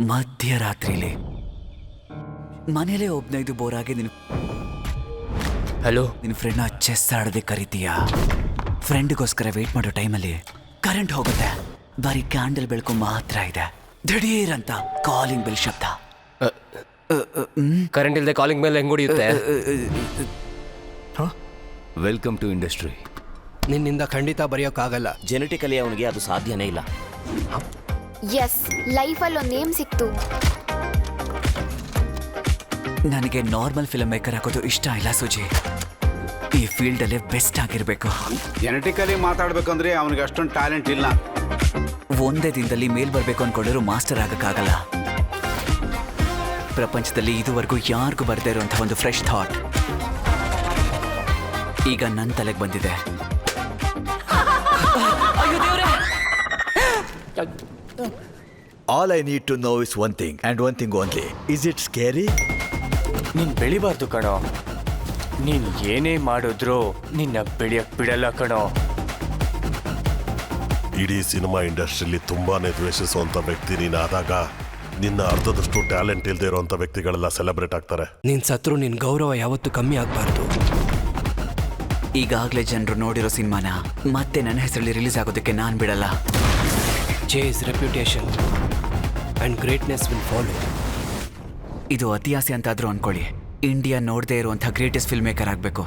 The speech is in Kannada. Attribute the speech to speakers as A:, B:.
A: ಮಧ್ಯರಾತ್ರಿಲಿ ಮನೇಲೇ ಒಬ್ನ ಇದು ಬೋರ್ ಆಗಿ
B: ಹಲೋ,
A: ನಿನ್ನ ಫ್ರೆಂಡ್ನ ಚೆಸ್ ಆಡದೆ ಕರಿತೀಯಾ? ಫ್ರೆಂಡ್ಗೋಸ್ಕರ ವೇಟ್ ಮಾಡೋ ಟೈಮಲ್ಲಿ ಕರೆಂಟ್ ಹೋಗುತ್ತೆ. ಬರೀ ಕ್ಯಾಂಡಲ್ ಬೆಳಕು ಮಾತ್ರ ಇದೆ. ದಿಢೀರಂತ ಕಾಲಿಂಗ್ ಬೆಲ್ ಶಬ್ದ.
B: ಕರೆಂಟ್ ಇಲ್ಲದೆ ಕಾಲಿಂಗ್ ಮೇಲೆ ಹೆಂಗ್ ಹೊಡಿಯುತ್ತೆ?
C: Welcome to industry.
D: ನಿನ್ನಿಂದ ಖಂಡಿತ ಬರೆಯೋಕ್ಕಾಗಲ್ಲ.
E: ಜೆನೆಟಿಕಲಿ ಅವನಿಗೆ ಅದು ಸಾಧ್ಯನೇ ಇಲ್ಲ.
F: ಎಸ್, ಲೈಫಲ್ಲಿ ಒಂದು ನೇಮ್ ಸಿಕ್ತು.
A: ನನಗೆ ನಾರ್ಮಲ್ ಫಿಲ್ಮ್ ಮೇಕರ್ ಹಾಕೋದು ಇಷ್ಟ ಇಲ್ಲ ಸುಜಿ. ಈ ಫೀಲ್ಡಲ್ಲೇ ಬೆಸ್ಟ್ ಆಗಿರ್ಬೇಕು.
G: ಜೆನೆಟಿಕಲಿ ಮಾತಾಡ್ಬೇಕಂದ್ರೆ ಅವನಿಗೆ ಅಷ್ಟೊಂದು ಟ್ಯಾಲೆಂಟ್ ಇಲ್ಲ.
A: ಒಂದೇ ದಿನದಲ್ಲಿ ಮೇಲ್ ಬರಬೇಕು ಅನ್ಕೊಂಡ್ರು ಮಾಸ್ಟರ್ ಆಗಕ್ಕಾಗಲ್ಲ. ಪ್ರಪಂಚದಲ್ಲಿ ಇದುವರೆಗೂ ಯಾರಿಗೂ ಬರ್ದೇ ಇರುವಂಥ ಒಂದು ಫ್ರೆಶ್ ಥಾಟ್ ಈಗ ನನ್ನ ತಲೆಗೆ ಬಂದಿದೆ.
H: All I need to know is one thing and one thing only. Is it scary?
B: ನೀನ್ ಬೆಳಿಬಾರ್ದು ಕಣೋ. ನೀನ್ ಏನೇ ಮಾಡಿದ್ರು ನಿನ್ನ ಬೆಳೆಯಕ್ ಬಿಡಲ್ಲ ಕಣೋ.
I: ಇಡೀ ಸಿನಿಮಾ ಇಂಡಸ್ಟ್ರಿಯಲ್ಲಿ ತುಂಬಾನೇ ದ್ವೇಷಿಸುವಂತ ವ್ಯಕ್ತಿ ನೀನಾದಾಗ ನಿನ್ನ ಅರ್ಧದಷ್ಟು ಟ್ಯಾಲೆಂಟ್ ಇಲ್ಲದೆ ಇರುವಂತ ವ್ಯಕ್ತಿಗಳೆಲ್ಲ ಸೆಲೆಬ್ರೇಟ್ ಆಗ್ತಾರೆ.
D: ನಿನ್ ಸತ್ರು ನಿನ್ ಗೌರವ ಯಾವತ್ತೂ ಕಮ್ಮಿ ಆಗ್ಬಾರ್ದು.
A: ಈಗಾಗಲೇ ಜನರು ನೋಡಿರೋ ಸಿನಿಮಾನ ಮತ್ತೆ ನನ್ನ ಹೆಸರಲ್ಲಿ ರಿಲೀಸ್ ಆಗೋದಕ್ಕೆ ನಾನು ಬಿಡಲ್ಲ.
D: Chase reputation and greatness will follow.
A: ಇದು ಅತಿ ಆಸೆ ಅಂತಾದ್ರೂ ಅನ್ಕೊಳ್ಳಿ, ಇಂಡಿಯಾ ನೋಡದೇ ಇರುವಂಥ ಗ್ರೇಟೆಸ್ಟ್ ಫಿಲ್ಮ್ ಮೇಕರ್ ಆಗಬೇಕು.